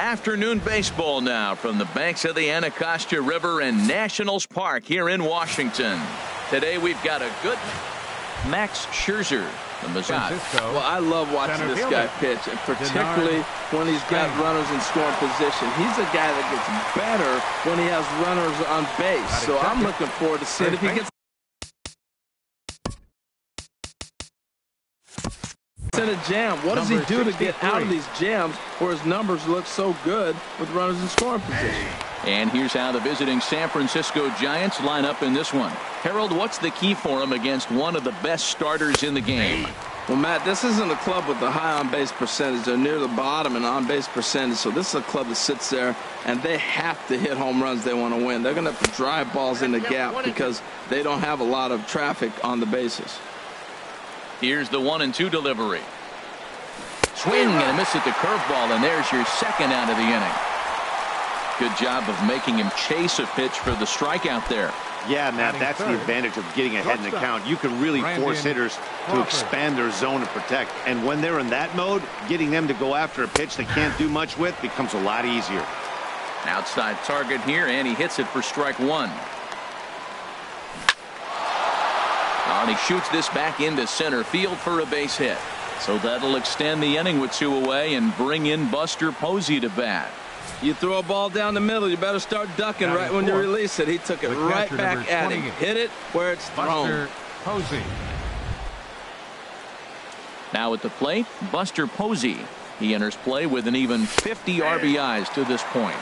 Afternoon baseball now from the banks of the Anacostia River in Nationals Park here in Washington. Today we've got a good Max Scherzer, the Missouri. Well, I love watching this guy pitch, and particularly when he's got runners in scoring position. He's a guy that gets better when he has runners on base. So I'm looking forward to seeing if he gets in a jam. What does he do to get out of these jams where his numbers look so good with runners in scoring position? And here's how the visiting San Francisco Giants line up in this one. Harold, what's the key for him against one of the best starters in the game? Well, Matt, this isn't a club with a high on-base percentage. They're near the bottom in on-base percentage, so this is a club that sits there, and they have to hit home runs they want to win. They're going to have to drive balls in the gap because they don't have a lot of traffic on the bases. Here's the 1-2 delivery. Swing and a miss at the curveball, and there's your second out of the inning. Good job of making him chase a pitch for the strikeout there. Yeah, Matt, that's the advantage of getting ahead in the count. You can really force hitters to expand their zone and protect. And when they're in that mode, getting them to go after a pitch they can't do much with becomes a lot easier. Outside target here, and he hits it for strike one. And he shoots this back into center field for a base hit. So that'll extend the inning with two away and bring in Buster Posey to bat. You throw a ball down the middle, you better start ducking right when you release it. He took it right back at him. Hit it where it's thrown. Posey. Now at the plate, Buster Posey. He enters play with an even 50 RBIs to this point.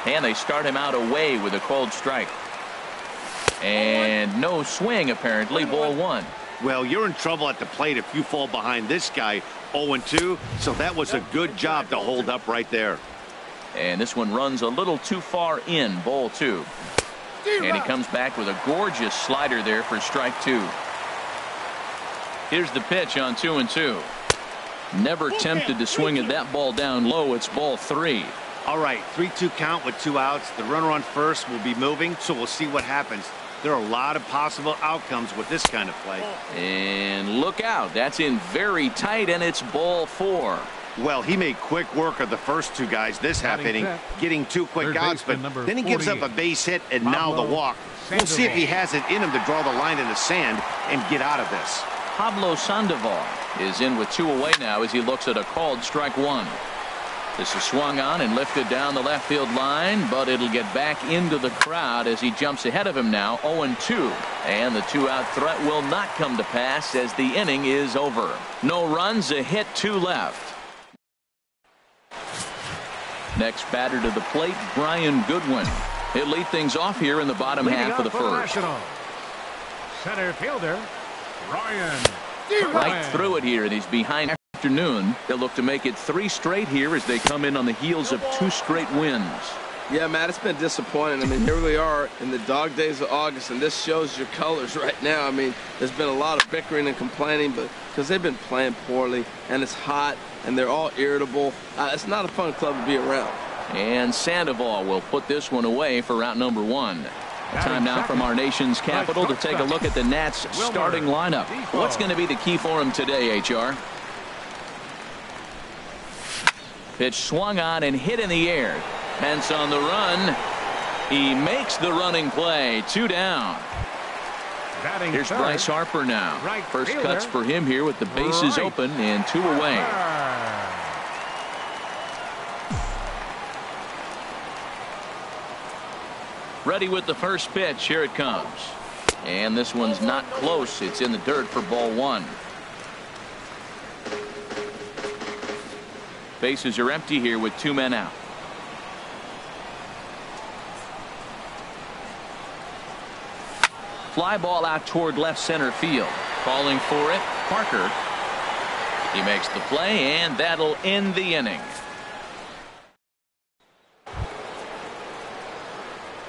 And they start him out away with a called strike. And no swing, apparently. Ball one. Well, you're in trouble at the plate if you fall behind this guy 0-2. So that was a good job to hold up right there. And this one runs a little too far in. Ball two. And he comes back with a gorgeous slider there for strike two. Here's the pitch on 2-2. Never tempted to swing at that ball down low. It's ball three. All right, 3-2 count with two outs. The runner on first will be moving, so we'll see what happens. There are a lot of possible outcomes with this kind of play. And look out. That's in very tight, and it's ball four. Well, he made quick work of the first two guys this half inning, getting two quick outs, but then he gives up a base hit and now the walk. We'll see if he has it in him to draw the line in the sand and get out of this. Pablo Sandoval is in with two away now as he looks at a called strike one. This is swung on and lifted down the left field line, but it'll get back into the crowd as he jumps ahead of him now. 0-2. And the two-out threat will not come to pass as the inning is over. No runs, a hit, two left. Next batter to the plate, Brian Goodwin. He'll lead things off here in the bottom half of the first. Center fielder, Brian. Right through it here, and he's behind. Afternoon. They'll look to make it three straight here as they come in on the heels of two straight wins. Yeah, Matt, it's been disappointing. I mean, here we are in the dog days of August, and this shows your colors right now. I mean, there's been a lot of bickering and complaining, but because they've been playing poorly, and it's hot, and they're all irritable. It's not a fun club to be around. And Sandoval will put this one away for route number one. Time now from our nation's capital to take a look at the Nats starting lineup. What's going to be the key for him today, HR? Pitch swung on and hit in the air. Pence on the run. He makes the running play. Two down. Here's Bryce Harper now. First cuts for him here with the bases open and two away. Ready with the first pitch. Here it comes. And this one's not close. It's in the dirt for ball one. Bases are empty here with two men out. Fly ball out toward left center field. Calling for it, Parker. He makes the play, and that'll end the inning.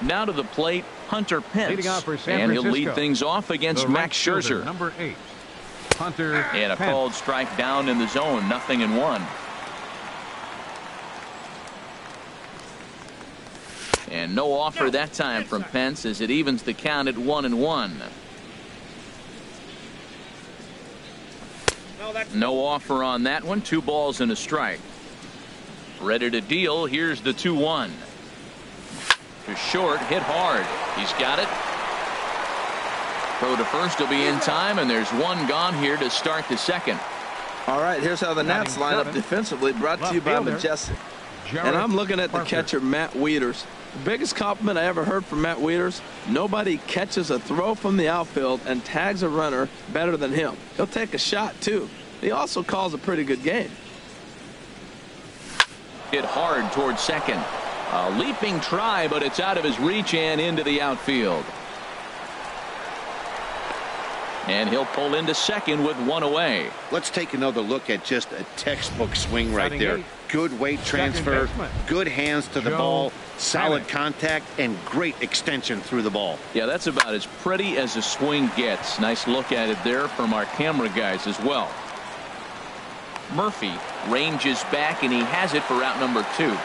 Now to the plate, Hunter Pence. And he'll lead things off against Max Scherzer. Number 8, Hunter And a Pence. called strike down in the zone, 0-1. And no offer that time from Pence as it evens the count at 1-1. No offer on that one. 2 balls and a strike. Ready to deal. Here's the 2-1. To short, hit hard. He's got it. Throw to first will be in time, and there's one gone here to start the second. All right, here's how the Nats line up defensively, brought to you by Majestic. And I'm looking at the catcher, Matt Wieters. The biggest compliment I ever heard from Matt Wieters: nobody catches a throw from the outfield and tags a runner better than him. He'll take a shot, too. He also calls a pretty good game. Hit hard towards second. A leaping try, but it's out of his reach and into the outfield. And he'll pull into second with one away. Let's take another look at just a textbook swing right there. Good weight transfer, good hands to the ball, solid contact, and great extension through the ball. Yeah, that's about as pretty as a swing gets. Nice look at it there from our camera guys as well. Murphy ranges back, and he has it for out number 2.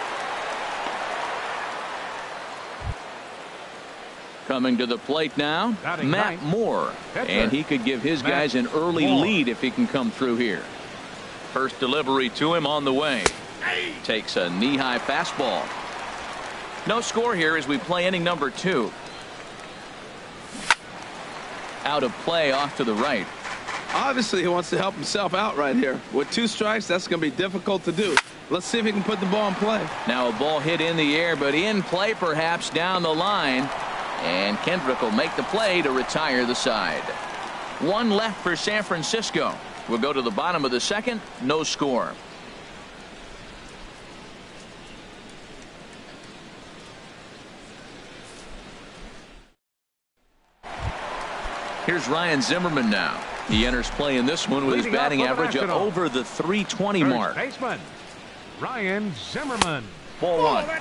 Coming to the plate now, Matt Moore. And he could give his guys an early lead if he can come through here. First delivery to him on the way. Takes a knee-high fastball. No score here as we play inning number 2. Out of play off to the right. Obviously, he wants to help himself out right here. With 2 strikes, that's going to be difficult to do. Let's see if he can put the ball in play. Now a ball hit in the air, but in play perhaps down the line. And Kendrick will make the play to retire the side. 1 left for San Francisco. We'll go to the bottom of the second. No score. Here's Ryan Zimmerman now. He enters play in this one with his batting average of over the 320 mark. Baseman Ryan Zimmerman. Ball 1.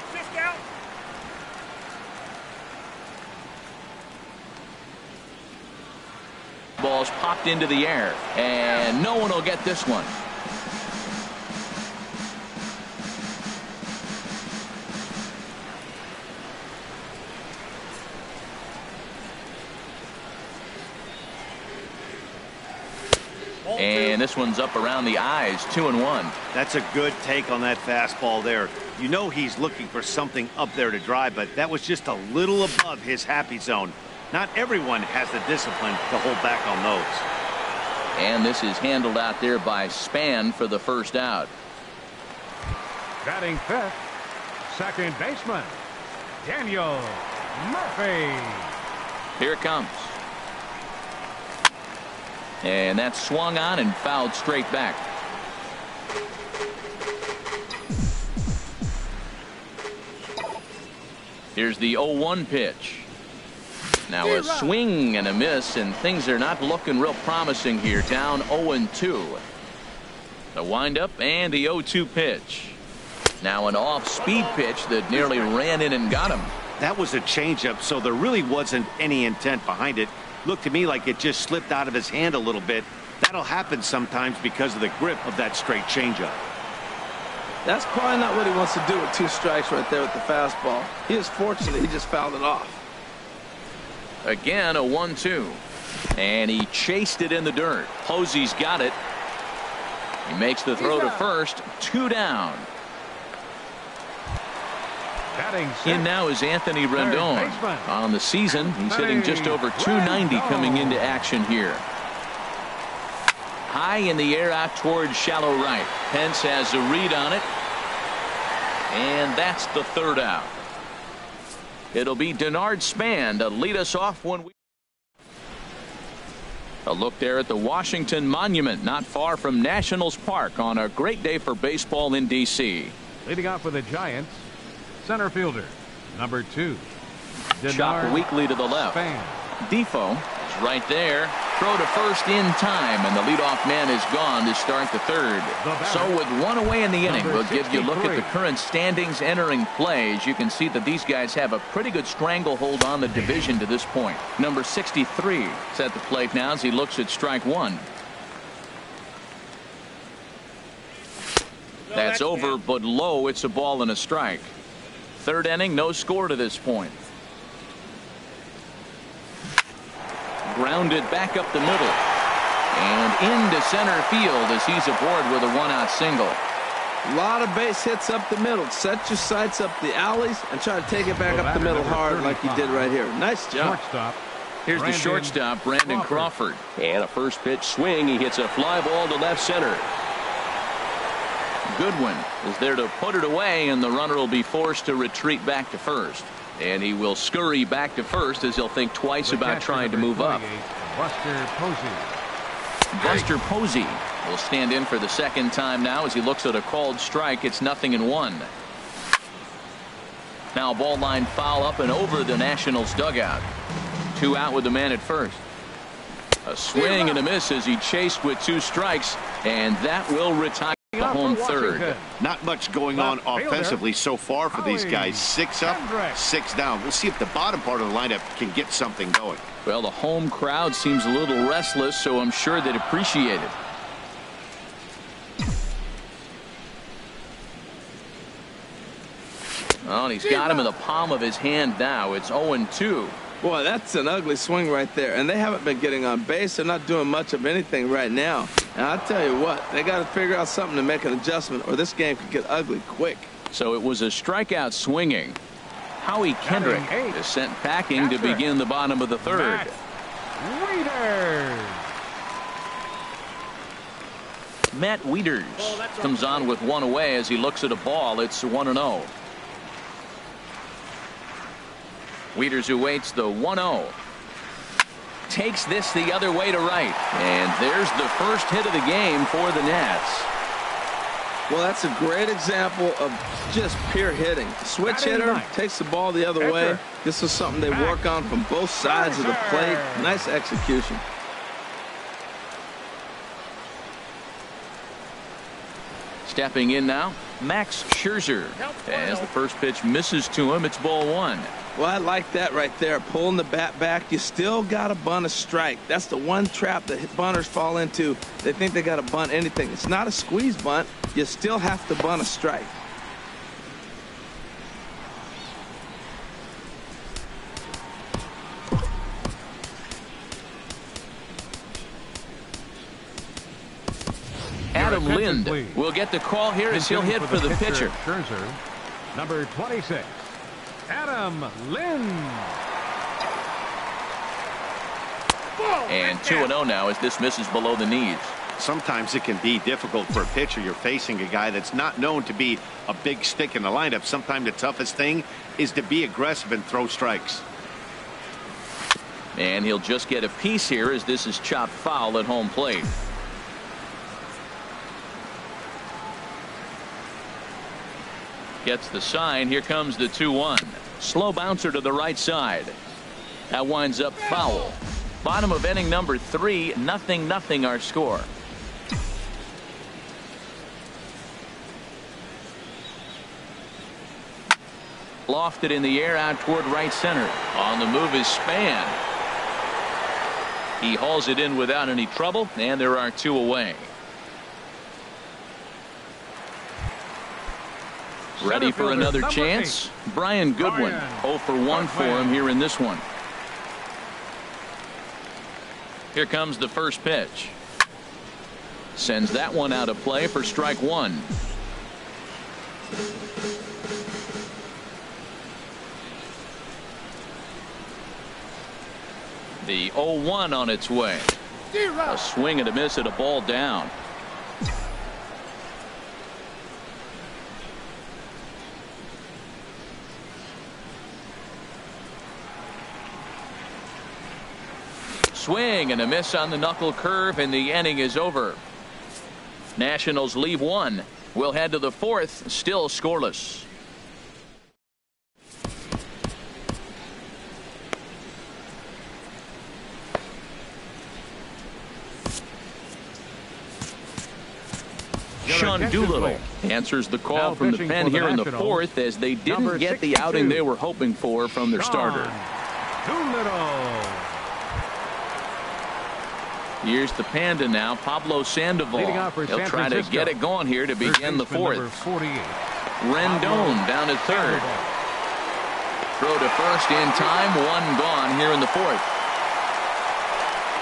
Ball's popped into the air, and no one will get this one. And this one's up around the eyes, 2-1. That's a good take on that fastball there. You know he's looking for something up there to drive, but that was just a little above his happy zone. Not everyone has the discipline to hold back on those. And this is handled out there by Span for the first out. Batting fifth, second baseman Daniel Murphy. Here it comes. And that's swung on and fouled straight back. Here's the 0-1 pitch. Now a swing and a miss, and things are not looking real promising here. Down 0-2. The windup and the 0-2 pitch. Now an off-speed pitch that nearly ran in and got him. That was a changeup, so there really wasn't any intent behind it. Looked to me like it just slipped out of his hand a little bit. That'll happen sometimes because of the grip of that straight changeup. That's probably not what he wants to do with 2 strikes right there with the fastball. He is fortunate he just fouled it off. Again, a 1-2. And he chased it in the dirt. Posey's got it. He makes the throw to first. 2 down. In now is Anthony Rendon. On the season, he's hitting just over 290 coming into action here. High in the air out towards shallow right. Pence has a read on it. And that's the 3rd out. It'll be Denard Span to lead us off when we. A look there at the Washington Monument, not far from Nationals Park, on a great day for baseball in D.C. Leading off for the Giants, center fielder, number 2. Chop weakly to the left. Defoe is right there. Throw to first in time, and the leadoff man is gone to start the 3rd. So with 1 away in the inning, we'll give you a look at the current standings entering play. As you can see that these guys have a pretty good stranglehold on the division to this point. Number 63 is at the plate now as he looks at strike 1. That's over, but low. It's a ball and a strike. 3rd inning, no score to this point. Grounded back up the middle and into center field as he's aboard with a 1-out single. A lot of base hits up the middle. Set your sights up the alleys and try to take it back up the middle hard like you did right here. Nice job. Shortstop. Here's the shortstop, Brandon Crawford. And a first pitch swing. He hits a fly ball to left center. Goodwin is there to put it away, and the runner will be forced to retreat back to first. And he will scurry back to first as he'll think twice about trying to move up. Buster Posey will stand in for the second time now as he looks at a called strike. It's 0-1. Now ball line foul up and over the Nationals dugout. 2 out with the man at first. A swing and a miss as he chased with 2 strikes, and that will retire the home third. Not much going on offensively so far for these guys. 6 up, 6 down. We'll see if the bottom part of the lineup can get something going. Well, the home crowd seems a little restless, so I'm sure they'd appreciate it. Oh, and he's got him in the palm of his hand now. It's 0-2. Boy, that's an ugly swing right there. And they haven't been getting on base. They're not doing much of anything right now. And I'll tell you what, they got to figure out something to make an adjustment, or this game could get ugly quick. So it was a strikeout swinging. Howie Kendrick is sent packing to begin the bottom of the third. Matt Wieters comes on with 1 away as he looks at a ball. It's 1-0. Wieters, who waits the 1-0, takes this the other way to right, and there's the first hit of the game for the Nats. Well, that's a great example of just pure hitting. Switch hitter takes the ball the other way. This is something they work on from both sides of the plate. Nice execution. Stepping in now, Max Scherzer. As the first pitch misses to him, it's ball 1. Well, I like that right there. Pulling the bat back. You still got to bunt a strike. That's the one trap that bunters fall into. They think they got to bunt anything. It's not a squeeze bunt. You still have to bunt a strike. Adam Lind will get the call here as he'll hit for the pitcher. Scherzer, number 26, Adam Lind. And 2-0 now as this misses below the knees. Sometimes it can be difficult for a pitcher. You're facing a guy that's not known to be a big stick in the lineup. Sometimes the toughest thing is to be aggressive and throw strikes. And he'll just get a piece here as this is chopped foul at home plate. Gets the sign. Here comes the 2-1. Slow bouncer to the right side. That winds up foul. Bottom of inning number 3. 0-0 our score. Lofted in the air out toward right center. On the move is Span. He hauls it in without any trouble, and there are 2 away. Ready for another chance? Brian Goodwin. 0 for 1 for him here in this one. Here comes the first pitch. Sends that one out of play for strike 1. The 0-1 on its way. A swing and a miss at a ball down. Swing and a miss on the knuckle curve, and the inning is over. Nationals leave 1. We'll head to the 4th, still scoreless. Sean Doolittle answers the call from the pen here in the 4th as they didn't get the outing they were hoping for from their starter. Doolittle. Here's the Panda now, Pablo Sandoval. He'll try to get it going here to begin the 4th. Rendon down at 3rd. Throw to first in time, 1 gone here in the 4th.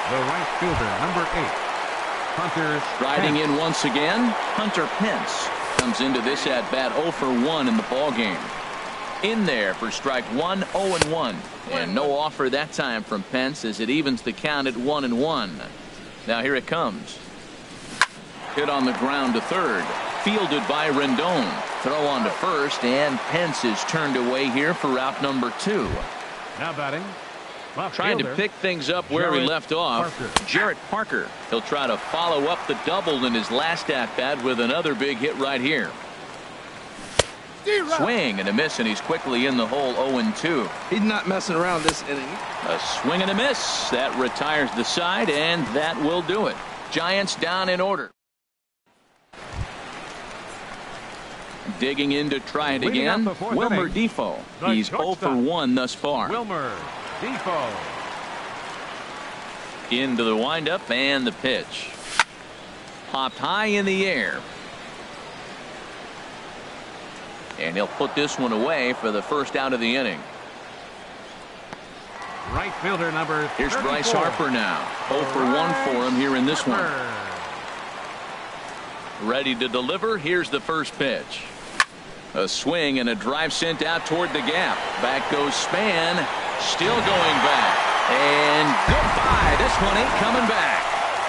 The right fielder, number 8, Hunter. Riding in once again, Hunter Pence. comes into this at bat 0 for 1 in the ball game. In there for strike 1, 0-1. And no offer that time from Pence as it evens the count at 1-1. Now here it comes. Hit on the ground to third. Fielded by Rendon. Throw on to first, and Pence is turned away here for route number 2. Now batting. Trying to pick things up where he left off. Jarrett Parker. He'll try to follow up the double in his last at bat with another big hit right here. Swing and a miss, and he's quickly in the hole 0-2. He's not messing around this inning. A swing and a miss. That retires the side, and that will do it. Giants down in order. Digging in to try it again. Wilmer Defoe. He's 0 for 1 thus far. Wilmer Defoe. Into the windup and the pitch. Popped high in the air. And he'll put this one away for the first out of the inning. Right fielder number 34. Here's Bryce Harper now. 0 for 1 for him here in this one. Ready to deliver. Here's the first pitch. A swing and a drive sent out toward the gap. Back goes Span. Still going back. And goodbye. This one ain't coming back.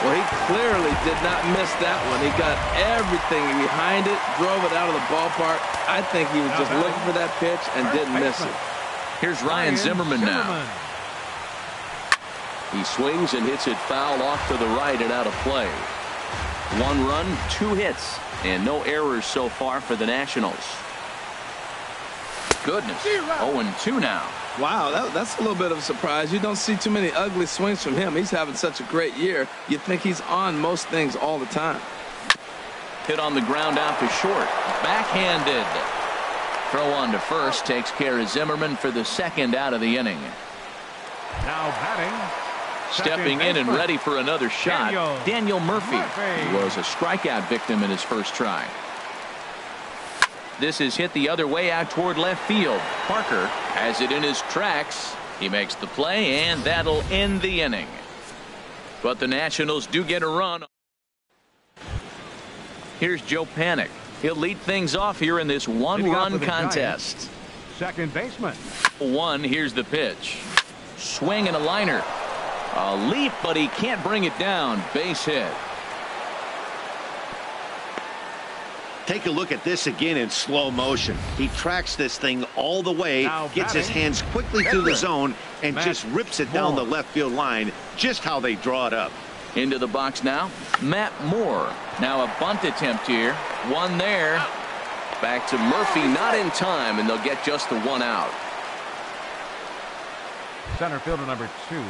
Well, he clearly did not miss that one. He got everything behind it, drove it out of the ballpark. I think he was just looking for that pitch and didn't miss it. Here's Ryan Zimmerman now. He swings and hits it foul off to the right and out of play. 1 run, 2 hits, and no errors so far for the Nationals. Goodness, 0-2 now. Wow, that's a little bit of a surprise. You don't see too many ugly swings from him. He's having such a great year. You'd think he's on most things all the time. Hit on the ground out to short. Backhanded. Throw on to first takes care of Zimmerman for the second out of the inning. Now batting. Stepping in and ready for another shot, Daniel Murphy. He was a strikeout victim in his first try. This is hit the other way out toward left field. Parker has it in his tracks. He makes the play, and that'll end the inning. But the Nationals do get a run. Here's Joe Panik. He'll lead things off here in this one-run contest. Second baseman. 1. Here's the pitch. Swing and a liner. A leap, but he can't bring it down. Base hit. Take a look at this again in slow motion. He tracks this thing all the way, gets his hands quickly through the zone, and just rips it down the left field line, just how they draw it up. Into the box now, Matt Moore. Now a bunt attempt here. 1 there. Back to Murphy, not in time, and they'll get just the 1 out. Center fielder number 2.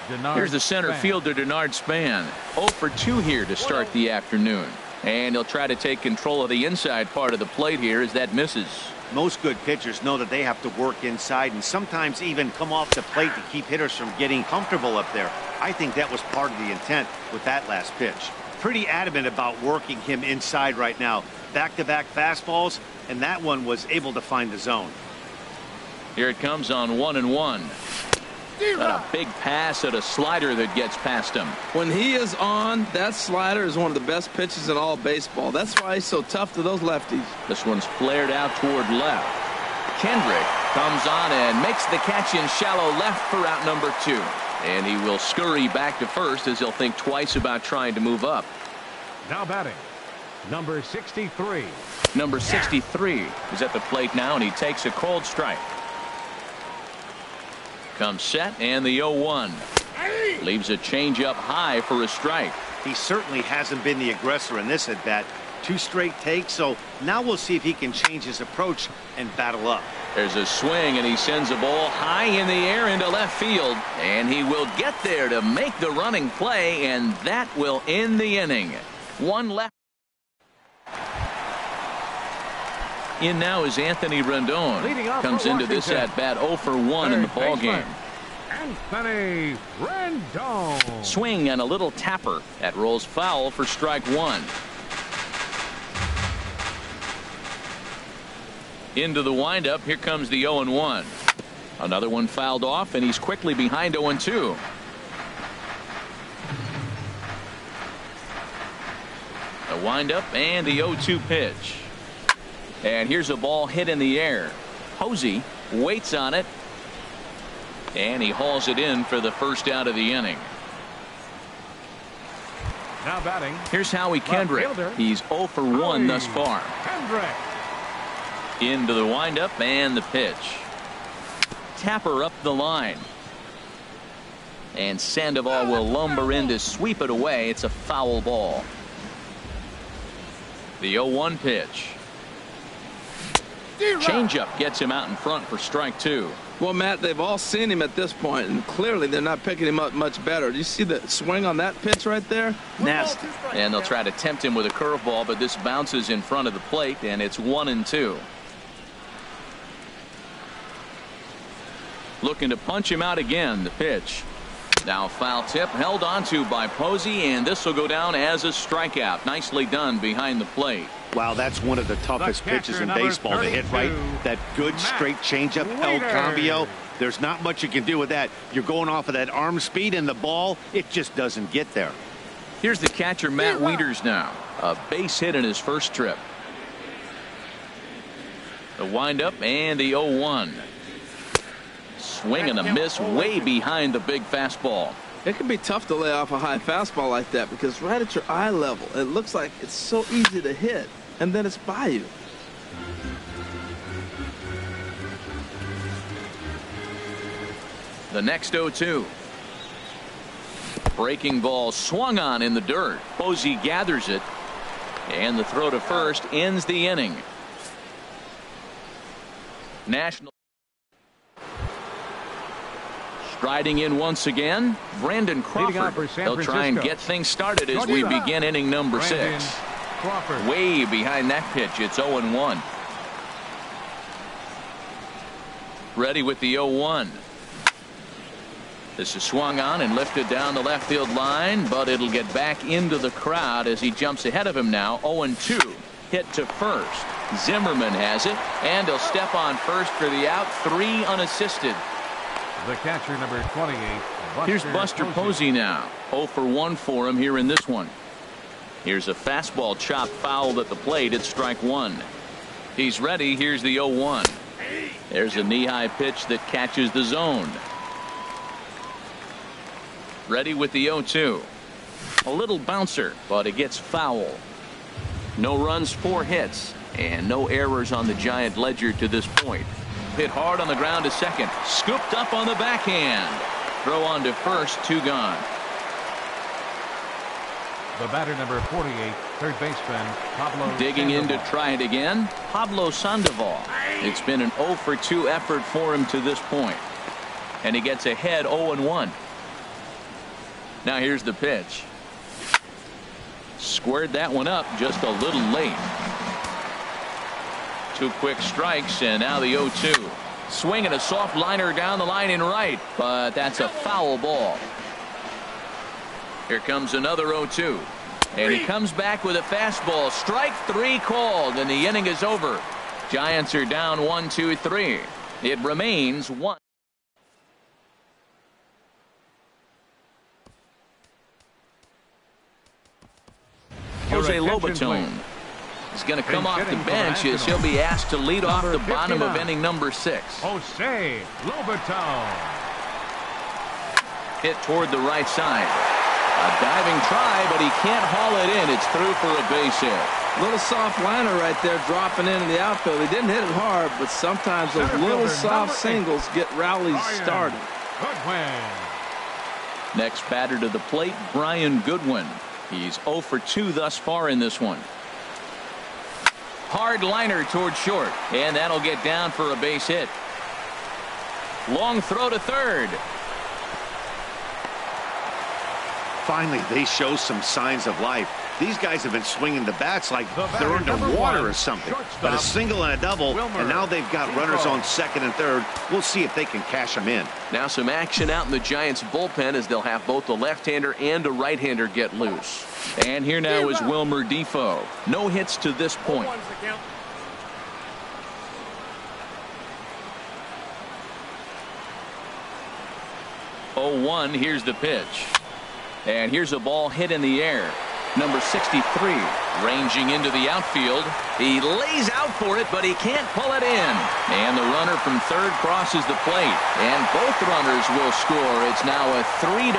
Denard Here's the center Span. fielder, Denard Span. 0 for 2 here to start the afternoon. And he'll try to take control of the inside part of the plate here as that misses. Most good pitchers know that they have to work inside and sometimes even come off the plate to keep hitters from getting comfortable up there. I think that was part of the intent with that last pitch. Pretty adamant about working him inside right now. Back-to-back fastballs, and that one was able to find the zone. Here it comes on 1-1. And a big pass at a slider that gets past him. When he is on, that slider is one of the best pitches in all baseball. That's why he's so tough to those lefties. This one's flared out toward left. Kendrick comes on and makes the catch in shallow left for out number 2. And he will scurry back to first as he'll think twice about trying to move up. Now batting. Number 63. Number 63 is at the plate now, and he takes a cold strike. Comes set, and the 0-1. Leaves a changeup high for a strike. He certainly hasn't been the aggressor in this at bat. 2 straight takes, so now we'll see if he can change his approach and battle up. There's a swing, and he sends a ball high in the air into left field, and he will get there to make the running play, and that will end the inning. 1 left. In now is Anthony Rendon. Comes into this at bat 0 for 1 in the ball game. Anthony Rendon. Swing and a little tapper. That rolls foul for strike 1. Into the windup. Here comes the 0-1. Another one fouled off, and he's quickly behind 0-2. The windup and the 0-2 pitch. And here's a ball hit in the air. Posey waits on it. And he hauls it in for the first out of the inning. Now batting. Here's Howie Kendrick. He's 0 for 1 thus far. Kendrick. Into the windup and the pitch. Tapper up the line. And Sandoval will lumber in to sweep it away. It's a foul ball. The 0-1 pitch. Changeup gets him out in front for strike 2. Well, Matt, they've all seen him at this point, and clearly they're not picking him up much better. Do you see the swing on that pitch right there? Nasty. And they'll try to tempt him with a curveball, but this bounces in front of the plate, and it's 1-2. Looking to punch him out again. The pitch. Now foul tip held onto by Posey, and this will go down as a strikeout. Nicely done behind the plate. Wow, that's one of the toughest pitches in baseball to hit, right? That good straight changeup, El Cambio. There's not much you can do with that. You're going off of that arm speed, and the ball, it just doesn't get there. Here's the catcher, Matt Wieters now. A base hit in his first trip. The windup and the 0-1. Swing and a miss way behind the big fastball. It can be tough to lay off a high fastball like that because right at your eye level, it looks like it's so easy to hit, and then it's by you. The next 0-2. Breaking ball swung on in the dirt. Posey gathers it, and the throw to first ends the inning. National. Striding in once again, Brandon Crawford. They'll try and get things started as we begin inning number 6. Way behind that pitch. It's 0-1. Ready with the 0-1. This is swung on and lifted down the left field line, but it'll get back into the crowd as he jumps ahead of him now. 0-2. Hit to first. Zimmerman has it, and he'll step on first for the out. 3 unassisted. The catcher, number 28. Here's Buster Posey now. 0 for 1 for him here in this one. Here's a fastball chopped fouled at the plate. It's strike 1. He's ready. Here's the 0-1. There's a knee-high pitch that catches the zone. Ready with the 0-2. A little bouncer, but it gets foul. No runs, 4 hits, and no errors on the Giant ledger to this point. Hit hard on the ground to second. Scooped up on the backhand. Throw on to first. 2 gone. The batter, number 48, third baseman Pablo digging Sandoval. in to try it again. Pablo Sandoval. It's been an 0 for 2 effort for him to this point. And he gets ahead 0-1. Now here's the pitch. Squared that one up just a little late. 2 quick strikes, and now the 0-2. Swinging a soft liner down the line in right, but that's a foul ball. Here comes another 0-2, and he comes back with a fastball. Strike 3 called, and the inning is over. Giants are down 1-2-3. It remains 1. Jose Lobaton is going to come off the bench as he'll be asked to lead off the bottom of inning number 6. Jose Lobaton. Hit toward the right side. A diving try, but he can't haul it in. It's through for a base hit. Little soft liner right there dropping into the outfield. He didn't hit it hard, but sometimes those little soft singles get rallies started. Goodwin. Next batter to the plate, Brian Goodwin. He's 0 for 2 thus far in this one. Hard liner toward short, and that'll get down for a base hit. Long throw to third. Finally, they show some signs of life. These guys have been swinging the bats like they're underwater or something. But a single and a double, and now they've got runners on second and third. We'll see if they can cash them in. Now some action out in the Giants bullpen as they'll have both the left-hander and a right-hander get loose. And here now is Wilmer Defoe. No hits to this point. 0-1. Here's the pitch. And here's a ball hit in the air. number 63. Ranging into the outfield. He lays out for it, but he can't pull it in. And the runner from third crosses the plate. And both runners will score. It's now a 3-0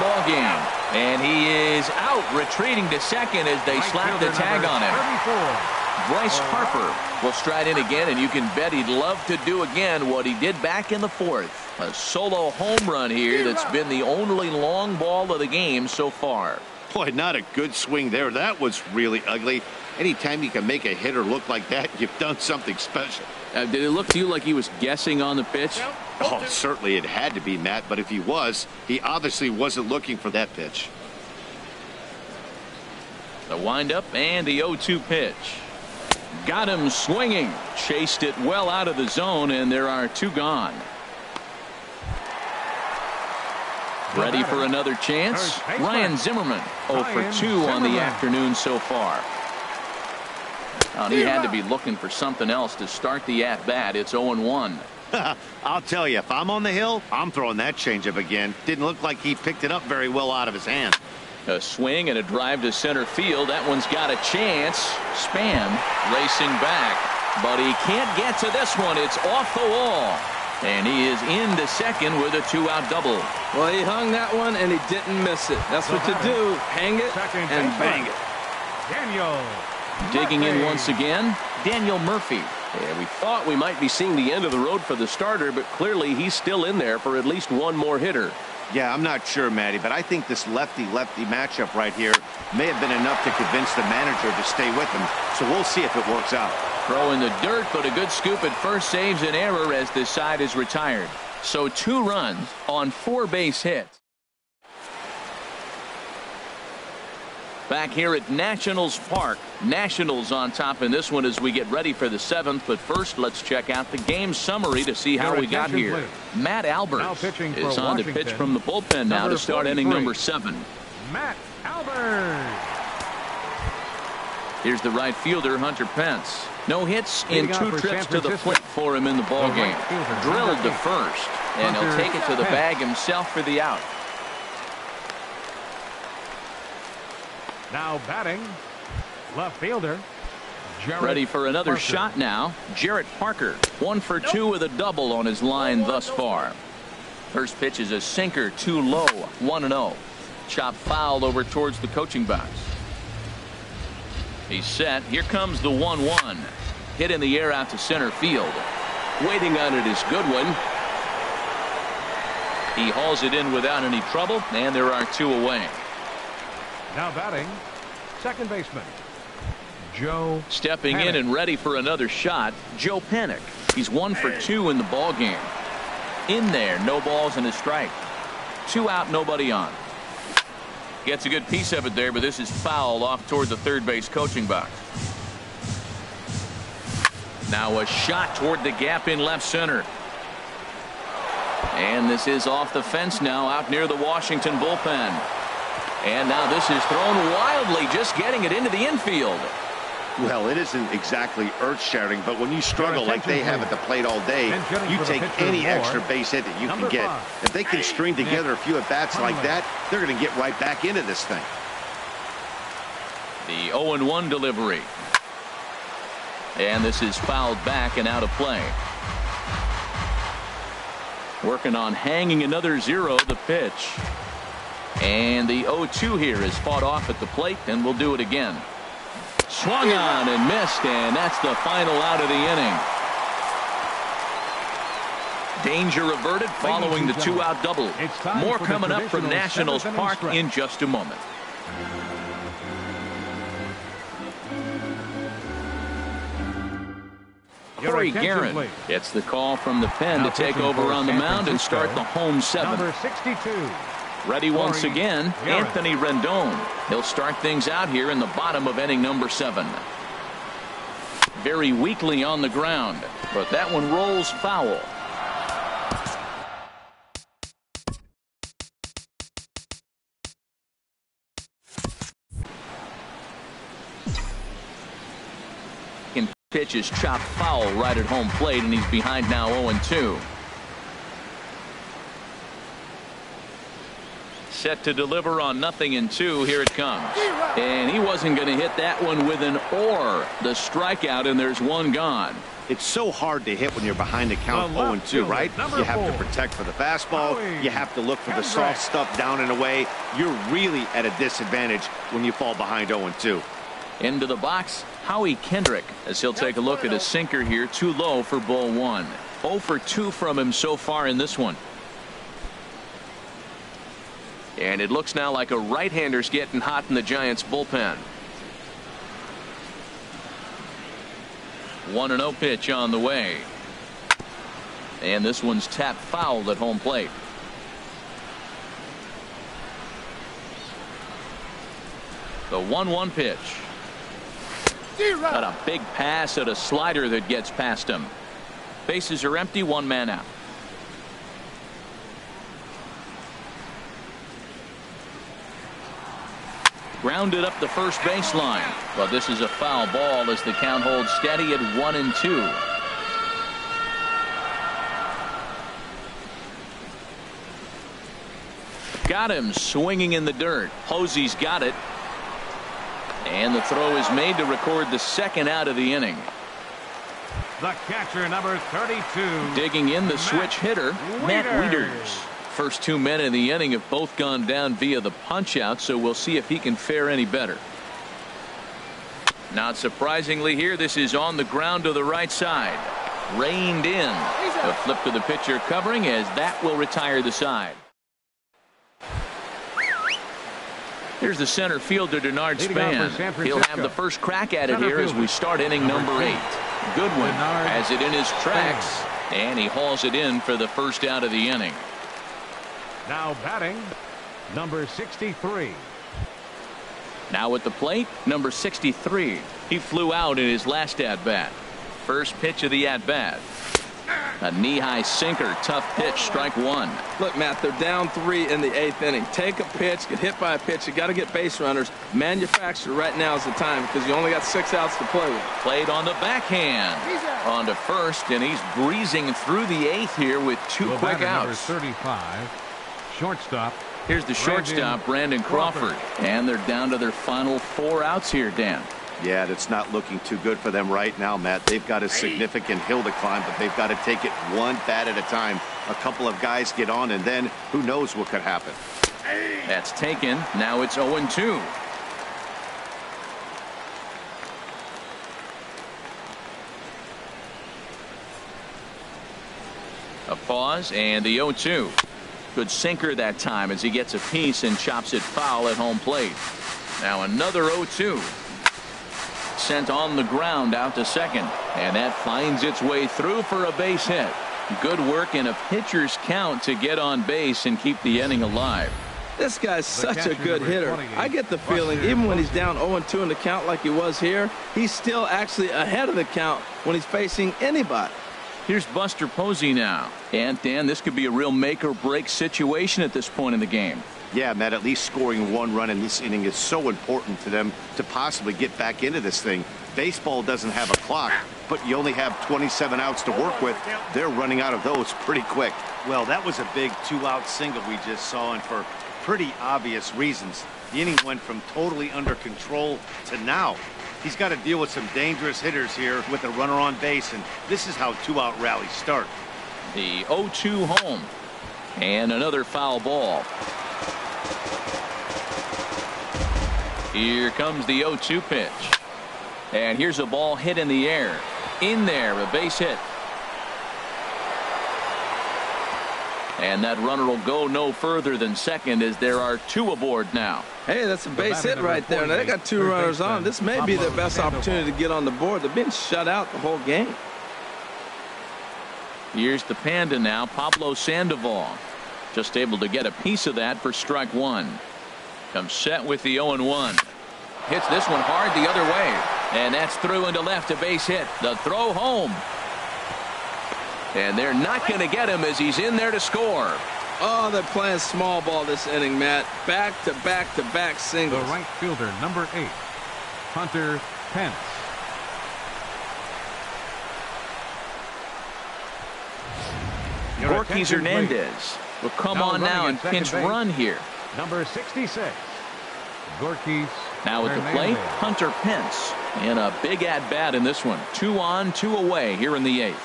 ball game. And he is out, retreating to second as they slap the tag on him. 34. Bryce Harper will stride in again, and you can bet he'd love to do again what he did back in the fourth. A solo home run here that's been the only long ball of the game so far. Boy, not a good swing there. That was really ugly. Anytime you can make a hitter look like that, you've done something special. Did it look to you like he was guessing on the pitch? Oh, certainly it had to be, Matt, but if he was, he obviously wasn't looking for that pitch. The windup and the 0-2 pitch. Got him swinging. Chased it well out of the zone, and there are two gone. Ready for another chance? Ryan Zimmerman 0 for 2 on the afternoon so far. And he had to be looking for something else to start the at-bat. It's 0-1. I'll tell you, if I'm on the hill, I'm throwing that changeup again. Didn't look like he picked it up very well out of his hand. A swing and a drive to center field. That one's got a chance. Span racing back, but he can't get to this one. It's off the wall, and he is into second with a 2-out double. Well, he hung that one and he didn't miss it. That's what you do. Hang it and bang it. Daniel digging in once again, Daniel Murphy. And we thought we might be seeing the end of the road for the starter, but clearly he's still in there for at least one more hitter. Yeah, I'm not sure, Matty, but I think this lefty-lefty matchup right here may have been enough to convince the manager to stay with him. So we'll see if it works out. Throw in the dirt, but a good scoop at first saves an error as this side is retired. So 2 runs on 4 base hits. Back here at Nationals Park. Nationals on top in this one as we get ready for the 7th. But first, let's check out the game summary to see how we got here. Please. Matt Albert is on to pitch from the bullpen now to start inning number 7. Matt Albert. Here's the right fielder, Hunter Pence. No hits in 2 trips to the plate for him in the ball game. Drilled to first, and he'll take it to the bag himself for the out. Now batting, left fielder. Ready for another shot now. Jarrett Parker, 1 for 2 with a double on his line thus far. First pitch is a sinker, too low, 1-0. Chop fouled over towards the coaching box. He's set. Here comes the 1-1. Hit in the air out to center field. Waiting on it is Goodwin. He hauls it in without any trouble, and there are 2 away. Now batting, second baseman, Joe Stepping Panic. in and ready for another shot, Joe Panic. He's 1 for 2 in the ball game. In there, no balls and a strike. 2 out, nobody on. Gets a good piece of it there, but this is fouled off toward the third base coaching box. Now a shot toward the gap in left center. And this is off the fence now, out near the Washington bullpen. And now this is thrown wildly, just getting it into the infield. Well, it isn't exactly earth-shattering, but when you struggle like they have at the plate all day, you take any extra base hit that you can get. If they can string together a few at-bats like that, they're going to get right back into this thing. The 0-1 delivery. And this is fouled back and out of play. Working on hanging another 0, the pitch. And the 0-2 here is fought off at the plate, and we'll do it again. Swung on and missed, and that's the final out of the inning. Danger averted following the 2-out double. More coming up from Nationals Park in just a moment. Corey Guerin gets the call from the pen to take over on the mound and start the home 7. Number 62. Ready once again, Anthony Rendon. He'll start things out here in the bottom of inning number 7. Very weakly on the ground, but that one rolls foul. Pitch is chopped foul right at home plate, and he's behind now 0-2. set to deliver on 0-2. Here it comes. And he wasn't going to hit that one with an or. The strikeout, and there's one gone. It's so hard to hit when you're behind the count 0-2, right? You have to protect for the fastball. You have to look for the soft stuff down and away. You're really at a disadvantage when you fall behind 0-2. Into the box, Howie Kendrick, as he'll take a look at a sinker here, too low for ball one. 0 for 2 from him so far in this one. And it looks now like a right-hander's getting hot in the Giants bullpen. 1-0 pitch on the way. And this one's tapped foul at home plate. The 1-1 pitch. Got a big pass at a slider that gets past him. Bases are empty, one man out. Grounded up the first baseline. But this is a foul ball as the count holds steady at 1-2. Got him swinging in the dirt. Posey's got it. And the throw is made to record the second out of the inning. The catcher, number 32. Digging in, the switch hitter, Matt Wieters. First 2 men in the inning have both gone down via the punch out, so we'll see if he can fare any better. Not surprisingly here, this is on the ground to the right side. Reined in. A flip to the pitcher covering, as that will retire the side. Here's the center fielder, Denard Span. He'll have the first crack at it here as we start inning number 8. Goodwin has it in his tracks, and he hauls it in for the first out of the inning. Now batting, number 63. Now at the plate, number 63. He flew out in his last at-bat. First pitch of the at-bat. A knee-high sinker, tough pitch, strike one. Look, Matt, they're down 3 in the 8th inning. Take a pitch, get hit by a pitch. You got to get base runners. Manufacture right now is the time because you only got 6 outs to play with. Played on the backhand. On to first, and he's breezing through the 8th here with 2 quick outs. Number 35, shortstop. Here's the shortstop, Brandon Crawford. And they're down to their final 4 outs here, Dan. Yeah, that's not looking too good for them right now, Matt. They've got a significant hill to climb, but they've got to take it one bat at a time. A couple of guys get on, and then who knows what could happen. That's taken. Now it's 0-2. A pause, and the 0-2. Good sinker that time as he gets a piece and chops it foul at home plate. Now another 0-2. Sent on the ground out to second, and that finds its way through for a base hit. Good work in a pitcher's count to get on base and keep the inning alive. This guy's such a good hitter. I get the feeling even when he's down 0-2 in the count like he was here, he's still actually ahead of the count when he's facing anybody. Here's Buster Posey now. And Dan, this could be a real make or break situation at this point in the game. Yeah, Matt, at least scoring 1 run in this inning is so important to them to possibly get back into this thing. Baseball doesn't have a clock, but you only have 27 outs to work with. They're running out of those pretty quick. Well, that was a big 2-out single we just saw, and for pretty obvious reasons. The inning went from totally under control to now. He's got to deal with some dangerous hitters here with a runner on base, and this is how 2-out rallies start. The 0-2 home. And another foul ball. Here comes the 0-2 pitch. And here's a ball hit in the air. In there, a base hit. And that runner will go no further than second as there are 2 aboard now. Hey, that's a base hit right there. Now they got 2 runners on. This may be their best opportunity to get on the board. They've been shut out the whole game. Here's the Panda now, Pablo Sandoval. Just able to get a piece of that for strike one. Comes set with the 0-1. Hits this one hard the other way. And that's through into left, a base hit. The throw home. And they're not going to get him as he's in there to score. Oh, they're playing small ball this inning, Matt. Back to back to back singles. The right fielder, number 8, Hunter Pence. Gorky Hernandez will come on now and pinch run here. Number 66, Gorkis. Now at the plate, Hunter Pence in a big at-bat in this one. 2 on, 2 away here in the 8th.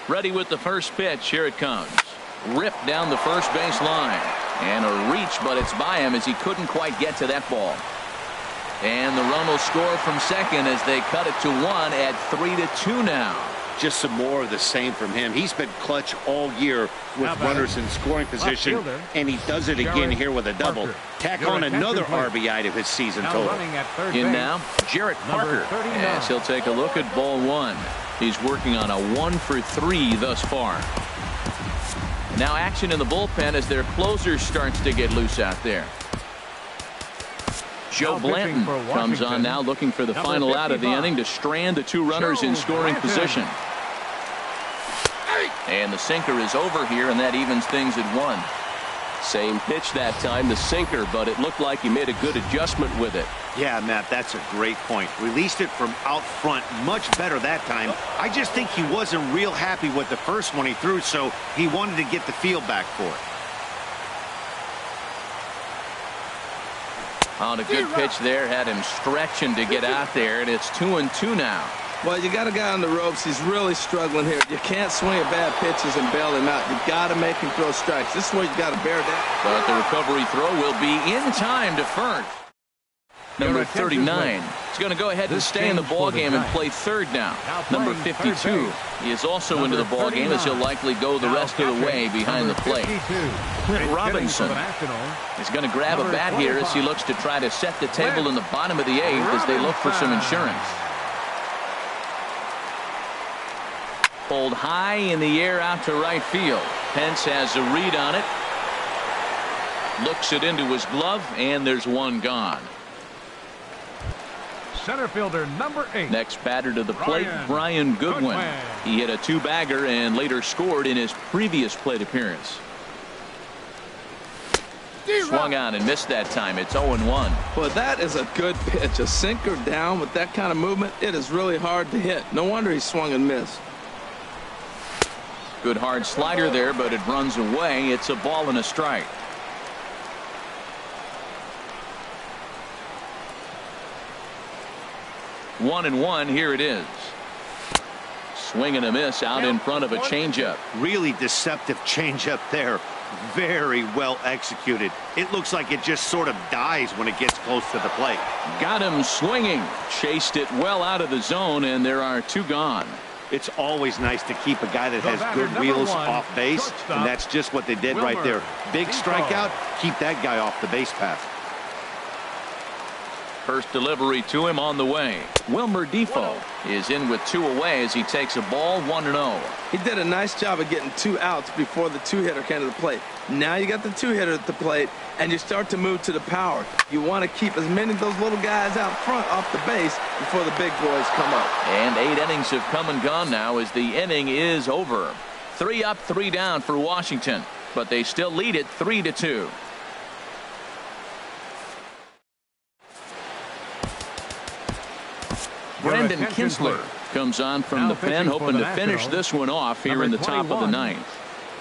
Ready with the first pitch. Here it comes. Ripped down the first base line. And a reach, but it's by him as he couldn't quite get to that ball. And the run will score from second as they cut it to 1 at 3-2 now. Just some more of the same from him. He's been clutch all year with runners in scoring position, and he does it again here with a double. Tack on another RBI to his season total. In now, Jarrett Parker, as he'll take a look at ball 1. He's working on a 1 for 3 thus far. Now action in the bullpen as their closer starts to get loose out there. Joe Blanton comes on now, looking for the final out of the inning to strand the 2 runners in scoring position. And the sinker is over here, and that evens things at 1. Same pitch that time, the sinker, but it looked like he made a good adjustment with it. Yeah, Matt, that's a great point. Released it from out front much better that time. I just think he wasn't real happy with the first one he threw, so he wanted to get the feel back for it. On a good pitch there, had him stretching to get out there, and it's 2-2 now. Well, you got a guy on the ropes. He's really struggling here. You can't swing at bad pitches and bail him out. You got to make him throw strikes. This is where you got to bear down. But the recovery throw will be in time to first. Number 39 is going to go ahead and stay in the ballgame and play third now. Number 52 he is also into the ballgame as he'll likely go the rest of the way behind the plate. Clint Robinson is going to grab a bat here as he looks to try to set the table in the bottom of the 8th as they look for some insurance. Pulled high in the air out to right field. Pence has a read on it. Looks it into his glove, and there's 1 gone. Center fielder number 8. Next batter to the plate, Brian Goodwin. He hit a 2-bagger and later scored in his previous plate appearance. Swung on and missed that time. It's 0-1. Well, that is a good pitch. A sinker down with that kind of movement, it is really hard to hit. No wonder he swung and missed. Good hard slider there, but it runs away. It's a ball and a strike. One and 1. Here it is. Swing and a miss out in front of a changeup. Really deceptive changeup there. Very well executed. It looks like it just sort of dies when it gets close to the plate. Got him swinging. Chased it well out of the zone, and there are 2 gone. It's always nice to keep a guy that has good wheels off base, and that's just what they did right there. Big strikeout, keep that guy off the base path. First delivery to him on the way. Wilmer Defoe is in with 2 away as he takes a ball 1-0. He did a nice job of getting 2 outs before the 2-hitter came to the plate. Now you got the 2-hitter at the plate, and you start to move to the power. You want to keep as many of those little guys out front off the base before the big boys come up. And 8 innings have come and gone now as the inning is over. 3 up, 3 down for Washington, but they still lead it 3-2. Brendan Kinsler comes on from the pen, hoping to finish this one off here in the top of the 9th.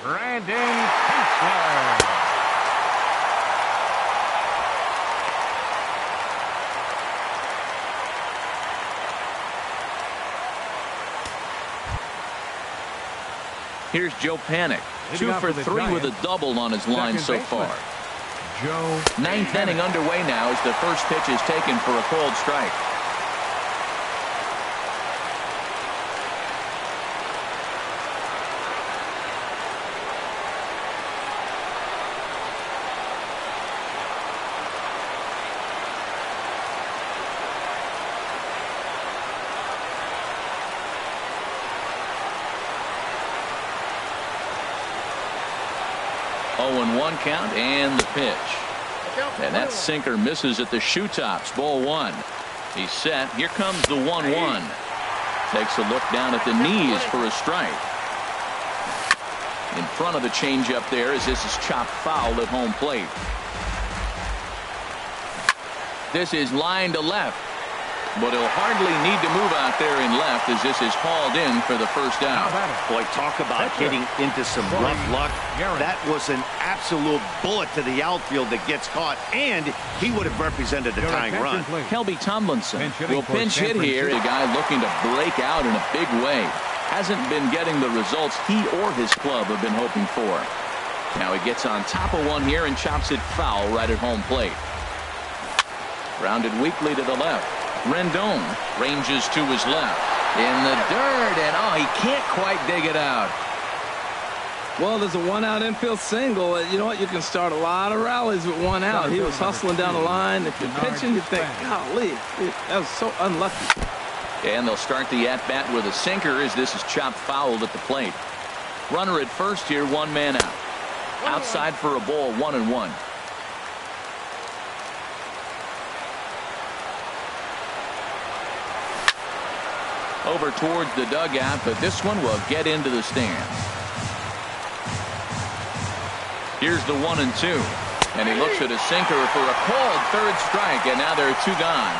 Brendan Kinsler. Here's Joe Panik. 2 for 3 with a double on his line so far. 9th inning underway now as the first pitch is taken for a called strike. Count and the pitch. And that sinker misses at the shoe tops. Ball 1. He's set. Here comes the 1-1. Takes a look down at the knees for a strike. In front of the changeup there as this is chopped foul at home plate. This is line to left. But he'll hardly need to move out there in left as this is hauled in for the first down. Boy, talk about getting into some rough luck. That was an absolute bullet to the outfield that gets caught, and he would have represented a tying run. Kelby Tomlinson will pinch hit here. A guy looking to break out in a big way. Hasn't been getting the results he or his club have been hoping for. Now he gets on top of one here and chops it foul right at home plate. Grounded weakly to the left. Rendon ranges to his left. In the dirt, and he can't quite dig it out. Well, there's a one-out infield single. You know what? You can start a lot of rallies with one out. He was hustling down the line. If you're pitching, you think, golly, that was so unlucky. And they'll start the at-bat with a sinker as this is chopped foul at the plate. Runner at first here, one man out. Outside for a ball, 1-1. Over towards the dugout, but this one will get into the stands. Here's the 1-2. And he looks at a sinker for a called third strike, and now there are two gone.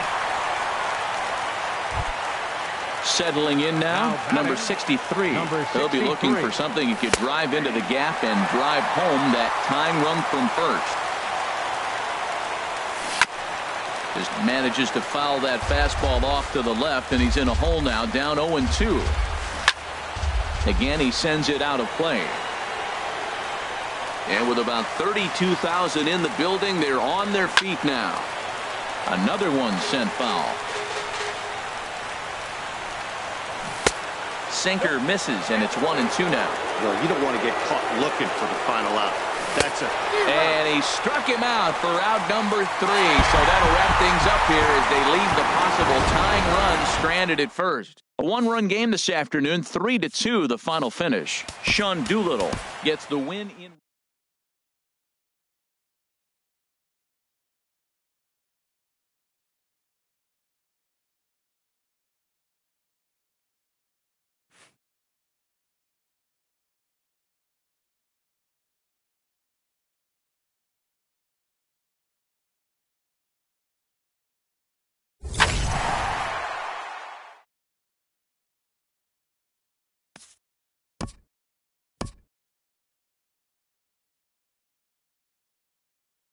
Settling in now, number 63. He'll be looking for something he could drive into the gap and drive home that tying run from first. Just manages to foul that fastball off to the left, and he's in a hole now, down 0-2. Again, he sends it out of play. And with about 32,000 in the building, they're on their feet now. Another one sent foul. Sinker misses, and it's 1-2 now. Well, you don't want to get caught looking for the final out. That's it. And he struck him out for out number 3. So that'll wrap things up here as they leave the possible tying run stranded at first. A one-run game this afternoon, 3-2 the final finish. Sean Doolittle gets the win in